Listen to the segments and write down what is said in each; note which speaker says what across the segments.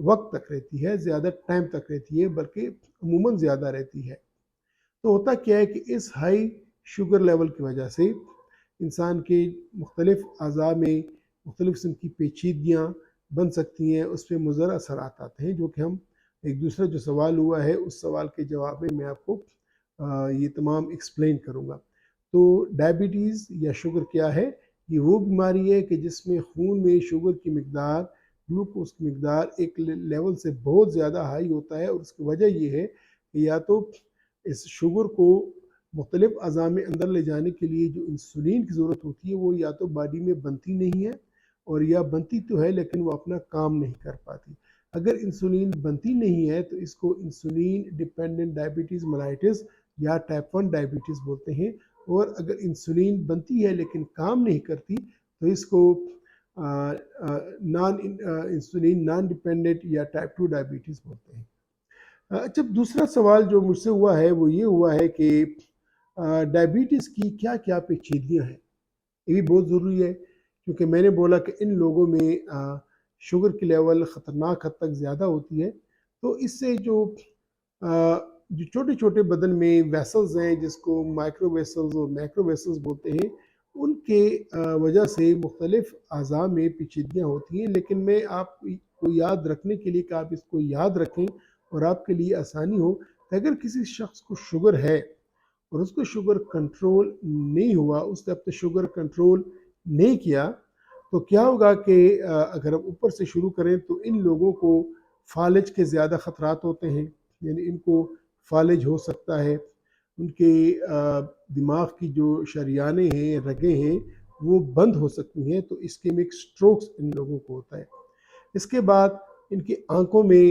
Speaker 1: وقت تک رہتی ہے، زیادہ ٹائم تک رہتی ہے، بلکہ عموماً زیادہ رہتی ہے۔ تو ہوتا کیا ہے کہ اس ہائی شوگر لیول کی وجہ سے انسان کے مختلف اعضاء میں مختلف قسم کی پیچیدگیاں بن سکتی ہیں، اس پہ مضر اثرات آتے ہیں، جو کہ ہم ایک دوسرا جو سوال ہوا ہے اس سوال کے جواب میں آپ کو یہ تمام ایکسپلین کروں گا۔ تو ڈائبٹیز یا شوگر کیا ہے؟ یہ وہ بیماری ہے کہ جس میں خون میں شوگر کی مقدار، گلوکوز کی مقدار ایک لیول سے بہت زیادہ ہائی ہوتا ہے، اور اس کی وجہ یہ ہے کہ یا تو اس شوگر کو مختلف اعضاء میں اندر لے جانے کے لیے جو انسولین کی ضرورت ہوتی ہے وہ یا تو باڈی میں بنتی نہیں ہے، اور یا بنتی تو ہے لیکن وہ اپنا کام نہیں کر پاتی۔ اگر انسولین بنتی نہیں ہے تو اس کو انسولین ڈیپینڈنٹ ڈائبٹیز ملائٹس یا ٹائپ 1 ڈائبٹیز بولتے ہیں، اور اگر انسولین بنتی ہے لیکن کام نہیں کرتی تو اس کو انسولین نان ڈیپینڈنٹ یا ٹائپ 2 ڈائبٹیز بولتے ہیں۔ اچھا، دوسرا سوال جو مجھ سے ہوا ہے وہ یہ ہوا ہے کہ ڈائبٹیز کی کیا کیا پیچیدگیاں ہیں؟ یہ بھی بہت ضروری ہے، کیونکہ میں نے بولا کہ ان لوگوں میں شوگر کی لیول خطرناک حد تک زیادہ ہوتی ہے، تو اس سے جو چھوٹے چھوٹے بدن میں ویسلز ہیں جس کو مائکرو ویسلز اور میکرو ویسلز بولتے ہیں، ان کے وجہ سے مختلف اعضاء میں پیچیدگیاں ہوتی ہیں، لیکن میں آپ کو یاد رکھنے کے لیے کہ آپ اس کو یاد رکھیں اور آپ کے لیے آسانی ہو کہ اگر کسی شخص کو شوگر ہے اور اس کو شوگر کنٹرول نہیں ہوا، اس نے اپنے شوگر کنٹرول نہیں کیا، تو کیا ہوگا کہ اگر ہم اوپر سے شروع کریں تو ان لوگوں کو فالج کے زیادہ خطرات ہوتے ہیں، یعنی ان کو فالج ہو سکتا ہے، ان کے دماغ کی جو شریانیں ہیں، رگیں ہیں، وہ بند ہو سکتی ہیں، تو اسکیمک سٹروکس ان لوگوں کو ہوتا ہے۔ اس کے بعد ان کی آنکھوں میں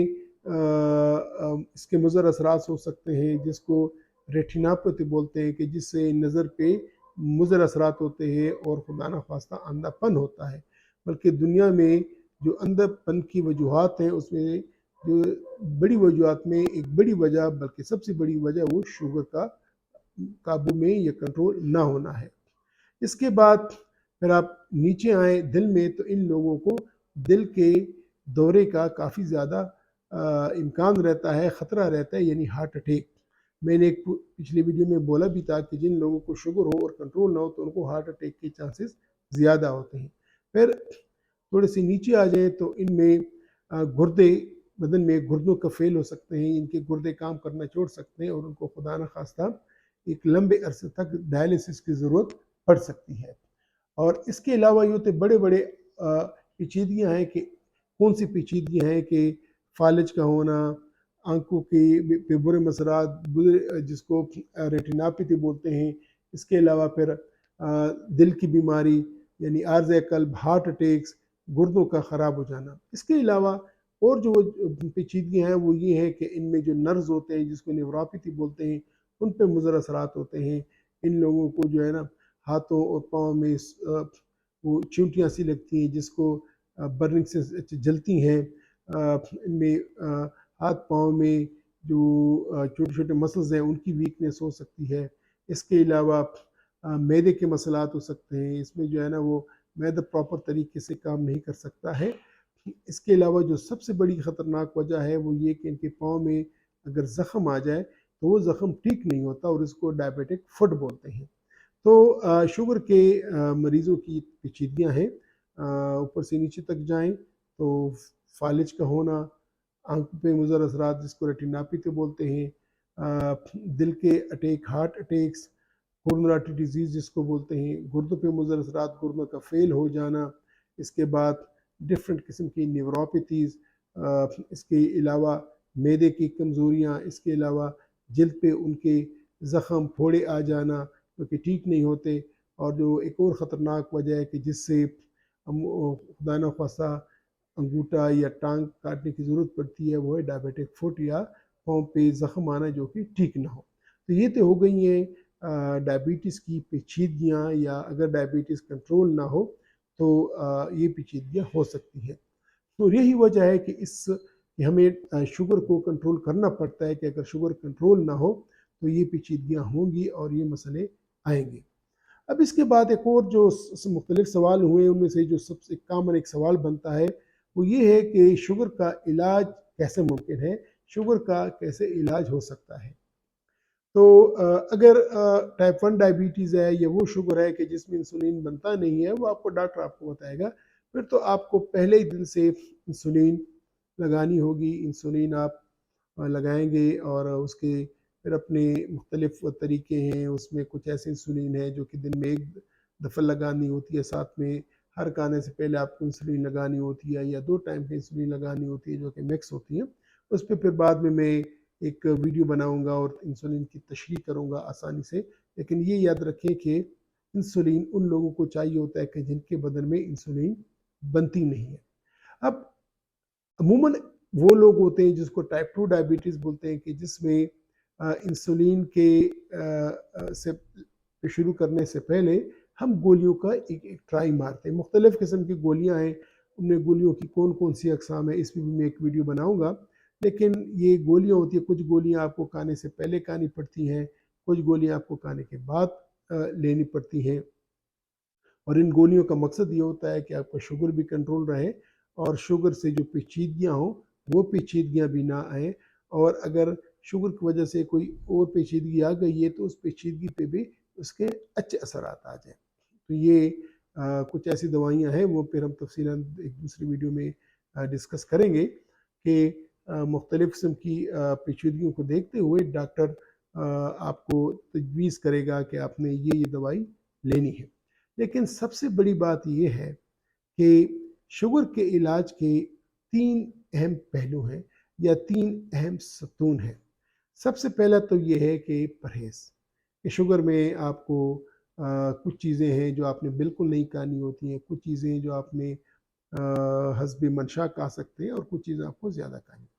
Speaker 1: اس کے مضر اثرات ہو سکتے ہیں، جس کو ریٹیناپیتھی بولتے ہیں، کہ جس سے نظر پہ مضر اثرات ہوتے ہیں اور خدا نخواستہ اندھا پن ہوتا ہے۔ بلکہ دنیا میں جو اندھا پن کی وجوہات ہیں اس میں جو بڑی وجوہات میں ایک بڑی وجہ، بلکہ سب سے بڑی وجہ، وہ شوگر کا قابو میں یا کنٹرول نہ ہونا ہے۔ اس کے بعد پھر آپ نیچے آئیں دل میں، تو ان لوگوں کو دل کے دورے کا کافی زیادہ امکان رہتا ہے، خطرہ رہتا ہے، یعنی ہارٹ اٹیک۔ میں نے ایک پچھلی ویڈیو میں بولا بھی تھا کہ جن لوگوں کو شوگر ہو اور کنٹرول نہ ہو تو ان کو ہارٹ اٹیک کے چانسز زیادہ ہوتے ہیں۔ پھر تھوڑے سے نیچے آ جائیں تو ان میں گردے، بدن میں گردوں کا فیل ہو سکتے ہیں، ان کے گردے کام کرنا چھوڑ سکتے ہیں اور ان کو خدا نخواستہ ایک لمبے عرصے تک ڈائلسس کی ضرورت پڑ سکتی ہے۔ اور اس کے علاوہ یہ ہوتے بڑے بڑے پیچیدگیاں ہیں کہ کون سی پیچیدگیاں ہیں کہ فالج کا ہونا، آنکھوں کے برے مسرات، جس کو ریٹیناپیتھی بولتے ہیں، اس کے علاوہ پھر دل کی بیماری یعنی عارض قلب، ہارٹ اٹیکس، گردوں کا خراب ہو جانا۔ اس کے علاوہ اور جو پیچیدگیاں ہیں وہ یہ ہے کہ ان میں جو نرز ہوتے ہیں جس کو نیوروپیتھی بولتے ہیں، ان پہ مضر اثرات ہوتے ہیں۔ ان لوگوں کو جو ہے نا ہاتھوں اور پاؤں میں وہ چونٹیاں سی لگتی ہیں جس کو برننگ سے جلتی ہیں، ان میں ہاتھ پاؤں میں جو چھوٹے چھوٹے مسلز ہیں ان کی ویکنیس ہو سکتی ہے۔ اس کے علاوہ معدے کے مسئلات ہو سکتے ہیں، اس میں جو ہے نا وہ معدہ پراپر طریقے سے کام نہیں کر سکتا ہے۔ اس کے علاوہ جو سب سے بڑی خطرناک وجہ ہے وہ یہ کہ ان کے پاؤں میں اگر زخم آ جائے تو وہ زخم ٹھیک نہیں ہوتا اور اس کو ڈائبیٹک فٹ بولتے ہیں۔ تو شوگر کے مریضوں کی پیچیدگیاں ہیں، اوپر سے نیچے تک جائیں تو فالج کا ہونا، آنکھوں پہ مضر اثرات جس کو ریٹیناپیتھی بولتے ہیں، دل کے attack, heart attacks, coronary disease جس کو بولتے ہیں، گردوں پہ مضر اثرات، گردوں کا فیل ہو جانا، اس کے بعد ڈفرینٹ قسم کی نیوروپیتھیز، اس کے علاوہ معدے کی کمزوریاں، اس کے علاوہ جلد پہ ان کے زخم، پھوڑے آ جانا جو کہ ٹھیک نہیں ہوتے۔ اور جو ایک اور خطرناک وجہ ہے کہ جس سے خدا نخواستہ انگوٹھا یا ٹانگ کاٹنے کی ضرورت پڑتی ہے، وہ ہے ڈائبیٹک فٹ یا پاؤں پہ زخم آنا جو کہ ٹھیک نہ ہو۔ تو یہ تو ہو گئی ہیں ڈائبٹیز کی پیچیدگیاں، یا اگر ڈائبٹیز کنٹرول نہ ہو تو یہ پیچیدگیاں ہو سکتی ہیں۔ تو یہی وجہ ہے کہ کہ ہمیں شوگر کو کنٹرول کرنا پڑتا ہے، کہ اگر شوگر کنٹرول نہ ہو تو یہ پیچیدگیاں ہوں گی اور یہ مسئلے آئیں گے۔ اب اس کے بعد ایک اور جو مختلف سوال ہوئے ان میں سے جو سب سے کامن ایک سوال بنتا ہے وہ یہ ہے کہ شوگر کا علاج کیسے ممکن ہے، شوگر کا کیسے علاج ہو سکتا ہے۔ تو اگر ٹائپ 1 ڈائبٹیز ہے یا وہ شوگر ہے کہ جس میں انسولین بنتا نہیں ہے، وہ آپ کو ڈاکٹر آپ کو بتائے گا، پھر تو آپ کو پہلے ہی دن سے انسولین لگانی ہوگی۔ انسولین آپ لگائیں گے اور اس کے پھر اپنے مختلف طریقے ہیں، اس میں کچھ ایسے انسولین ہے جو کہ دن میں ایک دفعہ لگانی ہوتی ہے، ساتھ میں ہر کھانے سے پہلے آپ کو انسولین لگانی ہوتی ہے، یا 2 ٹائم پہ انسولین لگانی ہوتی ہے جو کہ مکس ہوتی ہے۔ اس پہ پھر بعد میں ایک ویڈیو بناؤں گا اور انسولین کی تشریح کروں گا آسانی سے۔ لیکن یہ یاد رکھیں کہ انسولین ان لوگوں کو چاہیے ہوتا ہے کہ جن کے بدن میں انسولین بنتی نہیں ہے۔ اب عموماً وہ لوگ ہوتے ہیں جس کو ٹائپ 2 ڈائبٹیز بولتے ہیں کہ جس میں انسولین کے سے شروع کرنے سے پہلے ہم گولیوں کا ایک ٹرائی مارتے ہیں۔ مختلف قسم کی گولیاں ہیں، ان میں گولیوں کی کون کون سی اقسام ہیں، اس پہ بھی میں ایک ویڈیو بناؤں گا۔ لیکن یہ گولیاں ہوتی ہیں، کچھ گولیاں آپ کو کھانے سے پہلے کھانی پڑتی ہیں، کچھ گولیاں آپ کو کھانے کے بعد لینی پڑتی ہیں، اور ان گولیوں کا مقصد یہ ہوتا ہے کہ آپ کا شوگر بھی کنٹرول رہے اور شوگر سے جو پیچیدگیاں ہوں وہ پیچیدگیاں بھی نہ آئیں، اور اگر شوگر کی وجہ سے کوئی اور پیچیدگی آ گئی ہے تو اس پیچیدگی پہ بھی اس کے اچھے اثرات آ جائیں۔ تو یہ کچھ ایسی دوائیاں ہیں، وہ پھر ہم تفصیلاً ایک دوسری ویڈیو میں ڈسکس کریں گے کہ مختلف قسم کی پیچیدگیوں کو دیکھتے ہوئے ڈاکٹر آپ کو تجویز کرے گا کہ آپ نے یہ دوائی لینی ہے۔ لیکن سب سے بڑی بات یہ ہے کہ شوگر کے علاج کے 3 اہم پہلو ہیں یا 3 اہم ستون ہیں۔ سب سے پہلا تو یہ ہے کہ پرہیز، کہ شوگر میں آپ کو کچھ چیزیں ہیں جو آپ نے بالکل نہیں کھانی ہوتی ہیں، کچھ چیزیں جو آپ نے حسب منشا کھا سکتے ہیں، اور کچھ چیزیں آپ کو زیادہ کھانی ہوتی ہیں۔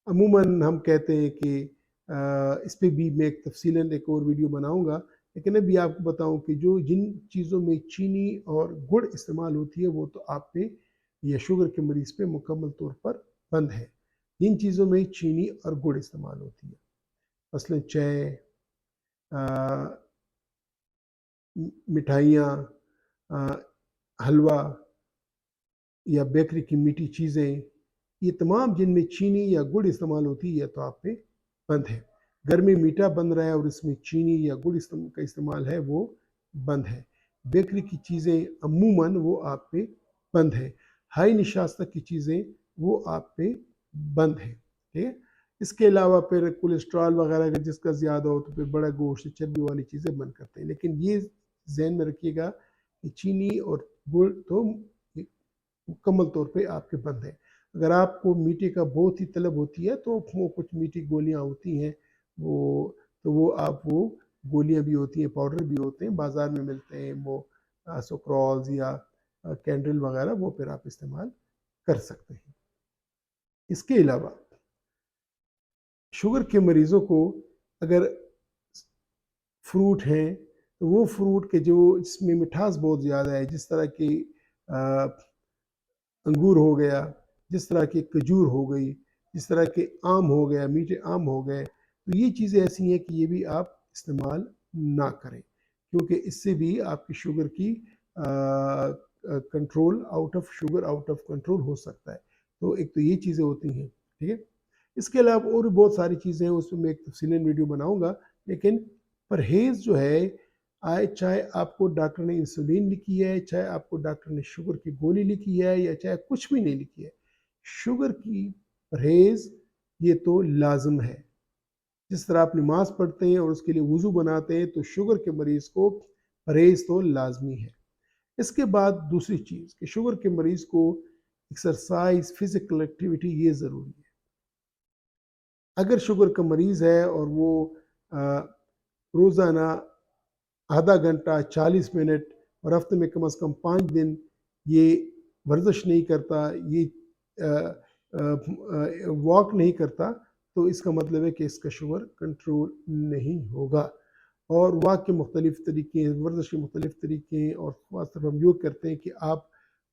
Speaker 1: عموماً ہم کہتے ہیں کہ اس پہ بھی میں ایک تفصیلاً ایک اور ویڈیو بناؤں گا، لیکن ابھی آپ کو بتاؤں کہ جن چیزوں میں چینی اور گڑ استعمال ہوتی ہے وہ تو آپ پہ یا شوگر کے مریض پہ مکمل طور پر بند ہے۔ جن چیزوں میں چینی اور گڑ استعمال ہوتی ہے، مثلاً چائے، مٹھائیاں، حلوہ یا بیکری کی میٹھی چیزیں، یہ تمام جن میں چینی یا گڑ استعمال ہوتی ہے تو آپ پہ بند ہے۔ گھر میں میٹھا بن رہا ہے اور اس میں چینی یا گڑ کا استعمال ہے، وہ بند ہے۔ بیکری کی چیزیں عموماً وہ آپ پہ بند ہے۔ ہائی نشاستہ کی چیزیں وہ آپ پہ بند ہیں، ٹھیک ہے۔ اس کے علاوہ پھر کولیسٹرول وغیرہ اگر جس کا زیادہ ہو تو پھر بڑا گوشت چربی والی چیزیں بند کرتے ہیں۔ لیکن یہ ذہن میں رکھیے گا کہ چینی اور گڑ تو مکمل طور پہ آپ کے بند ہیں۔ اگر آپ کو میٹھے کا بہت ہی طلب ہوتی ہے تو وہ کچھ میٹھی گولیاں ہوتی ہیں، وہ گولیاں بھی ہوتی ہیں، پاؤڈر بھی ہوتے ہیں، بازار میں ملتے ہیں، وہ سوکرولز یا کینڈل وغیرہ، وہ پھر آپ استعمال کر سکتے ہیں۔ اس کے علاوہ شوگر کے مریضوں کو اگر فروٹ ہیں تو وہ فروٹ کے جس میں مٹھاس بہت زیادہ ہے، جس طرح کی انگور ہو گیا، جس طرح کی کھجور ہو گئی، جس طرح کے آم ہو گیا، میٹھے آم ہو گئے، تو یہ چیزیں ایسی ہیں کہ یہ بھی آپ استعمال نہ کریں، کیونکہ اس سے بھی آپ کی شوگر کی کنٹرول آؤٹ آف کنٹرول ہو سکتا ہے۔ تو ایک تو یہ چیزیں ہوتی ہیں، ٹھیک ہے۔ اس کے علاوہ اور بھی بہت ساری چیزیں ہیں، اس میں ایک تفصیلی ویڈیو بناؤں گا۔ لیکن پرہیز جو ہے، چاہے آپ کو ڈاکٹر نے انسولین لکھی ہے، چاہے آپ کو ڈاکٹر نے شوگر کی گولی لکھی ہے، یا چاہے کچھ بھی نہیں لکھی ہے، شوگر کی پرہیز یہ تو لازم ہے۔ جس طرح آپ نماز پڑھتے ہیں اور اس کے لیے وضو بناتے ہیں، تو شوگر کے مریض کو پرہیز تو لازمی ہے۔ اس کے بعد دوسری چیز کہ شوگر کے مریض کو ایکسرسائز، فزیکل ایکٹیویٹی یہ ضروری ہے۔ اگر شوگر کا مریض ہے اور وہ روزانہ آدھا گھنٹہ، 40 منٹ اور ہفتے میں کم از کم 5 دن یہ ورزش نہیں کرتا، یہ واک نہیں کرتا، تو اس کا مطلب ہے کہ اس کا شوگر کنٹرول نہیں ہوگا۔ اور واک کے مختلف طریقے ہیں، ورزش کے مختلف طریقے ہیں، اور خاص طور پر ہم یہ کرتے ہیں کہ آپ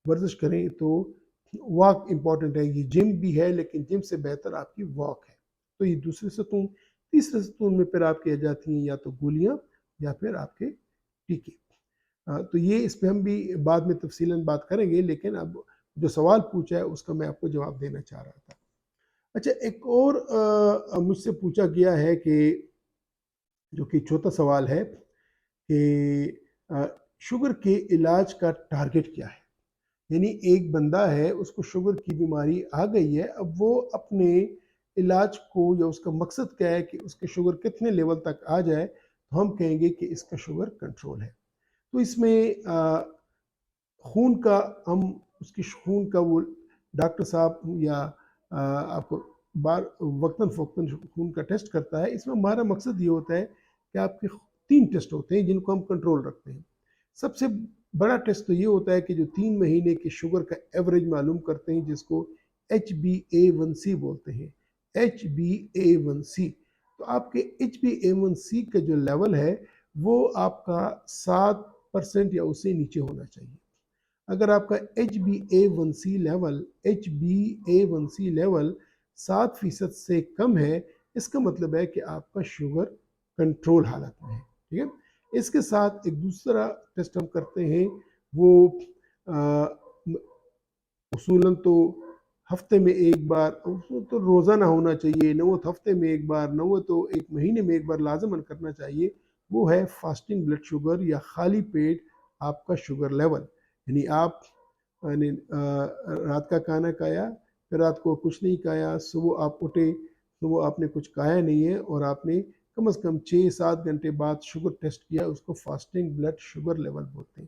Speaker 1: ورزش کریں تو واک امپورٹنٹ ہے۔ یہ جم بھی ہے، لیکن جم سے بہتر آپ کی واک ہے۔ تو یہ دوسرے ستون۔ تیسرے ستون میں پھر آپ کی آ جاتی ہیں یا تو گولیاں یا پھر آپ کے ٹیکے۔ تو یہ اس پہ ہم بھی بعد میں تفصیلاً بات کریں گے، لیکن اب جو سوال پوچھا ہے اس کا میں آپ کو جواب دینا چاہ رہا تھا۔ اچھا، ایک اور مجھ سے پوچھا گیا ہے کہ جو کہ چوتھا سوال ہے کہ شوگر کے علاج کا ٹارگٹ کیا ہے؟ یعنی ایک بندہ ہے، اس کو شوگر کی بیماری آ گئی ہے، اب وہ اپنے علاج کو یا اس کا مقصد کیا ہے کہ اس کے شوگر کتنے لیول تک آ جائے، تو ہم کہیں گے کہ اس کا شوگر کنٹرول ہے۔ تو اس میں خون کا ہم اس کی خون کا وہ ڈاکٹر صاحب یا آپ کو وقتاً فوقتاً خون کا ٹیسٹ کرتا ہے۔ اس میں ہمارا مقصد یہ ہوتا ہے کہ آپ کے 3 ٹیسٹ ہوتے ہیں جن کو ہم کنٹرول رکھتے ہیں۔ سب سے بڑا ٹیسٹ تو یہ ہوتا ہے کہ جو 3 مہینے کے شوگر کا ایوریج معلوم کرتے ہیں، جس کو HbA1c بولتے ہیں، HbA1c۔ تو آپ کے HbA1c کا جو لیول ہے وہ آپ کا 7% یا اس سے نیچے ہونا چاہیے۔ اگر آپ کا HbA1c لیول 7% سے کم ہے، اس کا مطلب ہے کہ آپ کا شوگر کنٹرول حالت میں ہے، ٹھیک ہے۔ اس کے ساتھ ایک دوسرا ٹیسٹ ہم کرتے ہیں، وہ اصولاً تو ہفتے میں ایک بار، تو روزانہ ہونا چاہیے، نہ وہ ہفتے میں ایک بار، نہ وہ تو ایک مہینے میں ایک بار لازماً کرنا چاہیے۔ وہ ہے فاسٹنگ بلڈ شوگر یا خالی پیٹ آپ کا شوگر لیول۔ یعنی آپ رات کا کھانا کھایا، پھر رات کو کچھ نہیں کھایا، صبح آپ اٹھے، صبح آپ نے کچھ کھایا نہیں ہے اور آپ نے کم از کم 6-7 گھنٹے بعد شوگر ٹیسٹ کیا، اس کو فاسٹنگ بلڈ شوگر لیول بولتے ہیں۔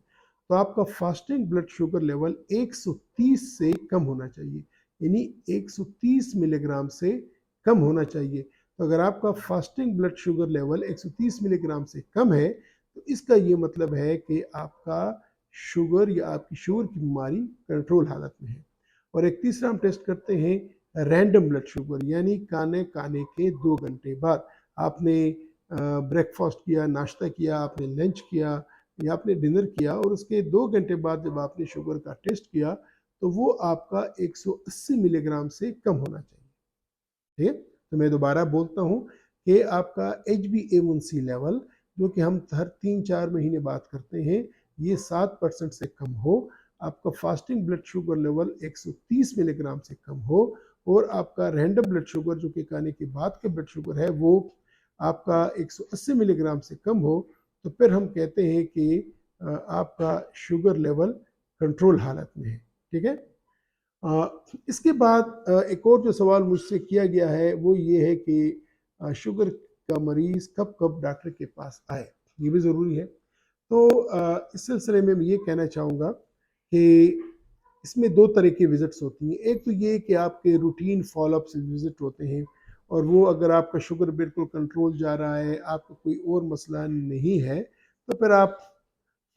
Speaker 1: تو آپ کا فاسٹنگ بلڈ شوگر لیول 130 سے کم ہونا چاہیے، یعنی 130 ملی گرام سے کم ہونا چاہیے۔ تو اگر آپ کا فاسٹنگ بلڈ شوگر لیول 130 ملی گرام سے کم ہے تو اس کا یہ مطلب ہے کہ آپ کا شوگر یا آپ کی شوگر کی بیماری کنٹرول حالت میں ہے۔ اور ایک تیسرا ہم ٹیسٹ کرتے ہیں رینڈم بلڈ شوگر، یعنی کھانے کے 2 گھنٹے بعد آپ نے بریک فاسٹ کیا، ناشتہ کیا، آپ نے لنچ کیا یا آپ نے ڈنر کیا، اور اس کے 2 گھنٹے بعد جب آپ نے شوگر کا ٹیسٹ کیا تو وہ آپ کا 180 ملی گرام سے کم ہونا چاہیے، ٹھیک ہے۔ تو میں دوبارہ بولتا ہوں کہ آپ کا HbA1c لیول، جو کہ ہم ہر 3-4 مہینے بات کرتے ہیں، یہ 7% سے کم ہو، آپ کا فاسٹنگ بلڈ شوگر لیول 130 ملی گرام سے کم ہو، اور آپ کا رینڈم بلڈ شوگر جو کہ کھانے کے بعد کا بلڈ شوگر ہے وہ آپ کا 180 ملی گرام سے کم ہو، تو پھر ہم کہتے ہیں کہ آپ کا شوگر لیول کنٹرول حالت میں ہے، ٹھیک ہے۔ اس کے بعد ایک اور جو سوال مجھ سے کیا گیا ہے وہ یہ ہے کہ شوگر کا مریض کب کب ڈاکٹر کے پاس آئے، یہ بھی ضروری ہے۔ تو اس سلسلے میں یہ کہنا چاہوں گا کہ اس میں 2 طرح کی وزٹس ہوتی ہیں۔ ایک تو یہ کہ آپ کے روٹین فالو اپ سے وزٹ ہوتے ہیں، اور وہ اگر آپ کا شوگر بالکل کنٹرول جا رہا ہے، آپ کو کوئی اور مسئلہ نہیں ہے، تو پھر آپ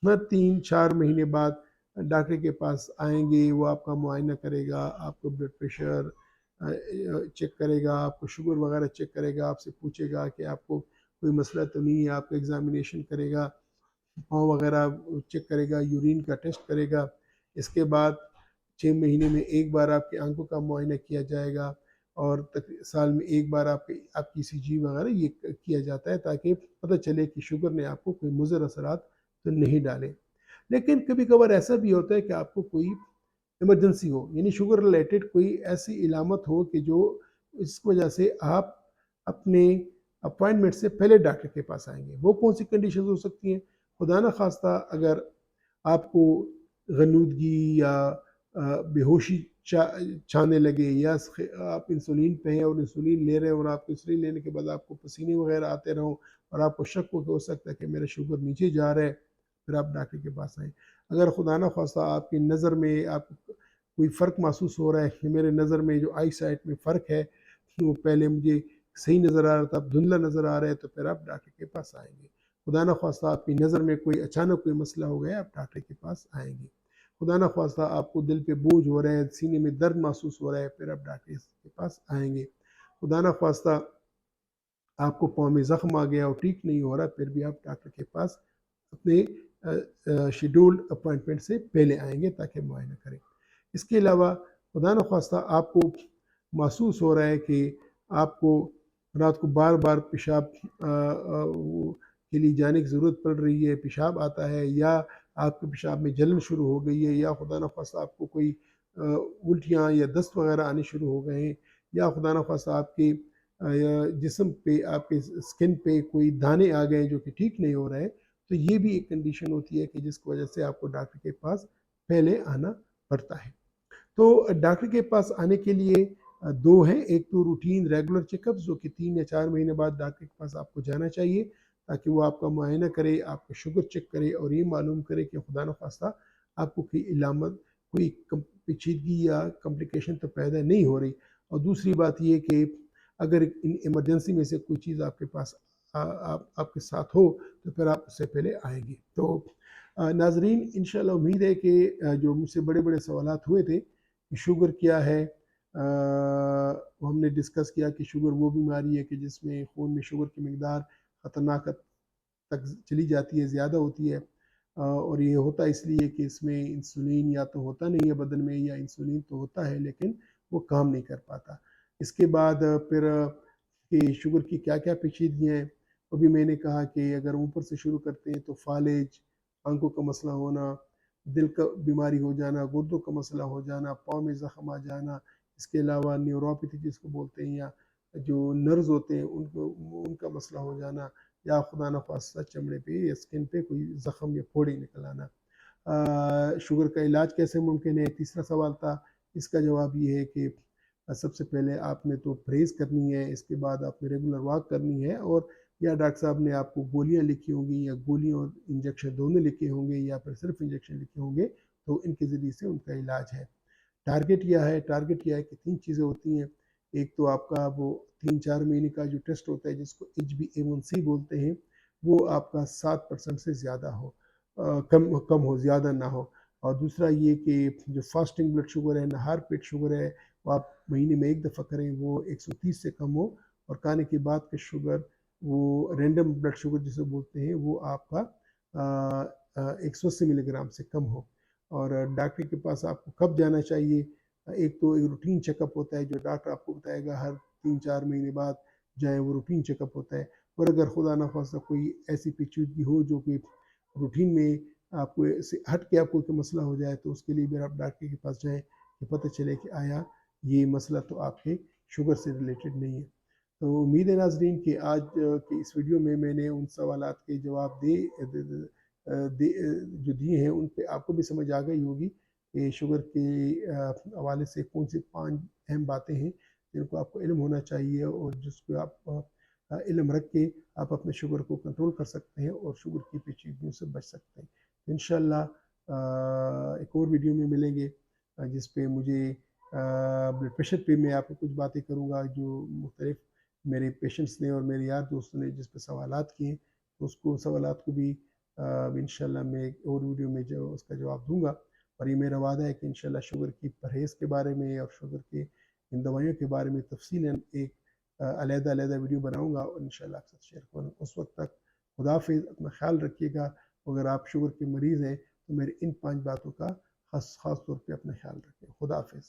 Speaker 1: ہر 3-4 مہینے بعد ڈاکٹر کے پاس آئیں گے۔ وہ آپ کا معائنہ کرے گا، آپ کو بلڈ پریشر چیک کرے گا، آپ کو شوگر وغیرہ چیک کرے گا، آپ سے پوچھے گا کہ آپ کو کوئی مسئلہ تو نہیں ہے، آپ کو ایگزامینیشن کرے گا، پاؤں وغیرہ چیک کرے گا، یورین کا ٹیسٹ کرے گا۔ اس کے بعد 6 مہینے میں ایک بار آپ کی آنکھوں کا معائنہ کیا جائے گا، اور سال میں ایک بار آپ کی ECG وغیرہ یہ کیا جاتا ہے تاکہ پتہ چلے کہ شوگر نے آپ کو کوئی مضر اثرات تو نہیں ڈالے۔ لیکن کبھی کبھار ایسا بھی ہوتا ہے کہ آپ کو کوئی ایمرجنسی ہو، یعنی شوگر ریلیٹڈ کوئی ایسی علامت ہو کہ جو اس وجہ سے آپ اپنے اپوائنٹمنٹ سے پہلے ڈاکٹر کے پاس آئیں گے۔ وہ کون سی کنڈیشنز ہو سکتی ہیں؟ خدا نہ خواستہ اگر آپ کو غنودگی یا بے ہوشی چھانے لگے، یا آپ انسولین پہ ہیں اور انسولین لے رہے ہیں، اور آپ کو انسولین لینے کے بعد آپ کو پسینے وغیرہ آتے رہوں اور آپ کو شک ہو سکتا ہے کہ میرا شوگر نیچے جا رہا ہے، پھر آپ ڈاکٹر کے پاس آئیں۔ اگر خدا نہ خواستہ آپ کی نظر میں آپ کوئی فرق محسوس ہو رہا ہے کہ میرے نظر میں جو آئی سائٹ میں فرق ہے، وہ پہلے مجھے صحیح نظر آ رہا تھا اب دھندلا نظر آ رہا ہے، تو پھر آپ ڈاکٹر کے پاس آئیں گے۔ خدا نہ خواستہ آپ کی نظر میں کوئی اچانک کوئی مسئلہ ہو گیا، آپ ڈاکٹر کے پاس آئیں گے۔ خدا نہ خواستہ آپ کو دل پہ بوجھ ہو رہا ہے، سینے میں درد محسوس ہو رہا ہے، پھر آپ ڈاکٹر کے پاس آئیں گے۔ خدا نہ خواستہ آپ کو پاؤں میں زخم آ گیا اور ٹھیک نہیں ہو رہا، پھر بھی آپ ڈاکٹر کے پاس اپنے شیڈولڈ اپوائنٹمنٹ سے پہلے آئیں گے تاکہ معائنہ کریں۔ اس کے علاوہ خدا نہ خواستہ آپ کو محسوس ہو رہا ہے کہ آپ کو رات کو بار بار پیشاب کے لیے جانے کی ضرورت پڑ رہی ہے، پیشاب آتا ہے، یا آپ کے پیشاب میں جلن شروع ہو گئی ہے، یا خدا نہ خواستہ آپ کو کوئی الٹیاں یا دست وغیرہ آنے شروع ہو گئے ہیں، یا خدا نخواستہ آپ کے جسم پہ، آپ کے اسکن پہ کوئی دانے آ گئے جو کہ ٹھیک نہیں ہو رہے، تو یہ بھی ایک کنڈیشن ہوتی ہے کہ جس کی وجہ سے آپ کو ڈاکٹر کے پاس پہلے آنا پڑتا ہے۔ تو ڈاکٹر کے پاس آنے کے لیے دو ہیں، ایک تو روٹین ریگولر چیک اپ جو کہ 3 یا 4 مہینے بعد ڈاکٹر کے پاس آپ کو جانا چاہیے، تاکہ وہ آپ کا معائنہ کرے، آپ کا شوگر چیک کرے اور یہ معلوم کرے کہ خدا نخواستہ آپ کو کوئی علامت، کوئی پیچیدگی یا کمپلیکیشن تو پیدا نہیں ہو رہی۔ اور دوسری بات یہ کہ اگر ایمرجنسی میں سے کوئی چیز آپ کے پاس آپ کے ساتھ ہو تو پھر آپ اس سے پہلے آئیں گے۔ تو ناظرین، انشاءاللہ امید ہے کہ جو مجھ سے بڑے بڑے سوالات ہوئے تھے کہ شوگر کیا ہے، ہم نے ڈسکس کیا کہ شوگر وہ بیماری ہے کہ جس میں خون میں شوگر کی مقدار خطرناک تک چلی جاتی ہے، زیادہ ہوتی ہے، اور یہ ہوتا اس لیے کہ اس میں انسولین یا تو ہوتا نہیں ہے بدن میں، یا انسولین تو ہوتا ہے لیکن وہ کام نہیں کر پاتا۔ اس کے بعد پھر کہ شوگر کی کیا کیا پیچیدگیاں ہیں، وہ بھی میں نے کہا کہ اگر اوپر سے شروع کرتے ہیں تو فالج، آنکھوں کا مسئلہ ہونا، دل کا بیماری ہو جانا، گردوں کا مسئلہ ہو جانا، پاؤں میں زخم آ جانا، اس کے علاوہ نیوروپیتھی جس کو بولتے ہیں، یا جو نرز ہوتے ہیں ان کا مسئلہ ہو جانا، یا خدا نخواستہ چمڑے پہ یا اسکن پہ کوئی زخم یا پھوڑی نکل آنا۔ شوگر کا علاج کیسے ممکن ہے، تیسرا سوال تھا۔ اس کا جواب یہ ہے کہ سب سے پہلے آپ نے تو پرہیز کرنی ہے، اس کے بعد آپ نے ریگولر واک کرنی ہے، اور یا ڈاکٹر صاحب نے آپ کو گولیاں لکھی ہوں گی، یا گولیاں اور انجیکشن دونوں لکھے ہوں گے، یا پھر صرف انجیکشن لکھے ہوں گے، تو ان کے ذریعے سے ان کا علاج ہے۔ ٹارگٹ کیا ہے؟ ٹارگٹ یہ ہے کہ 3 چیزیں ہوتی ہیں۔ ایک تو آپ کا وہ 3-4 مہینے کا جو ٹیسٹ ہوتا ہے جس کو HbA1c بولتے ہیں، وہ آپ کا 7% سے زیادہ ہو، کم ہو، زیادہ نہ ہو۔ اور دوسرا یہ کہ جو فاسٹنگ بلڈ شوگر ہے، نہار پیٹ شوگر ہے، وہ آپ مہینے میں 1 دفعہ کریں، وہ 130 سے کم ہو، اور کھانے کے بعد کا شوگر، وہ رینڈم بلڈ شوگر جسے بولتے ہیں، وہ آپ کا 180 ملی گرام سے کم ہو۔ اور ڈاکٹر کے پاس آپ کو کب جانا چاہیے؟ ایک تو ایک روٹین چیک اپ ہوتا ہے جو ڈاکٹر آپ کو بتائے گا، ہر 3-4 مہینے بعد جائیں، وہ روٹین چیک اپ ہوتا ہے۔ اور اگر خدا نخواستہ کوئی ایسی پیچیدگی ہو جو کہ روٹین میں آپ کو ہٹ کے آپ کو کوئی مسئلہ ہو جائے، تو اس کے لیے بھی آپ ڈاکٹر کے پاس جائیں کہ پتہ چلے کہ آیا یہ مسئلہ تو آپ کے شوگر سے ریلیٹڈ نہیں ہے۔ تو امید ہے ناظرین کہ آج کی اس ویڈیو میں نے ان سوالات کے جواب جو دیے ہیں، ان پہ آپ کو بھی سمجھ آ گئی ہوگی کہ شوگر کے حوالے سے کون سی 5 اہم باتیں ہیں جن کو آپ کو علم ہونا چاہیے، اور جس کو آپ علم رکھ کے آپ اپنے شوگر کو کنٹرول کر سکتے ہیں اور شوگر کی پیچیدگیوں سے بچ سکتے ہیں۔ انشاءاللہ ایک اور ویڈیو میں ملیں گے جس پہ مجھے بلڈ پریشر پہ میں آپ کو کچھ باتیں کروں گا جو مختلف میرے پیشنٹس نے اور میرے یار دوستوں نے جس پہ سوالات کیے ہیں، اس کو سوالات کو بھی انشاءاللہ میں ایک اور ویڈیو میں جو اس کا جواب دوں گا۔ اور یہ میرا وعدہ ہے کہ انشاءاللہ شوگر کی پرہیز کے بارے میں اور شوگر کے ان دوائیوں کے بارے میں تفصیلاً ایک علیحدہ ویڈیو بناؤں گا، اور انشاءاللہ آپ سے شیئر کروں گا۔ اس وقت تک خدا حافظ، اپنا خیال رکھیے گا۔ اگر آپ شوگر کے مریض ہیں تو میرے ان 5 باتوں کا خاص طور پہ اپنا خیال رکھیں۔ خدا حافظ۔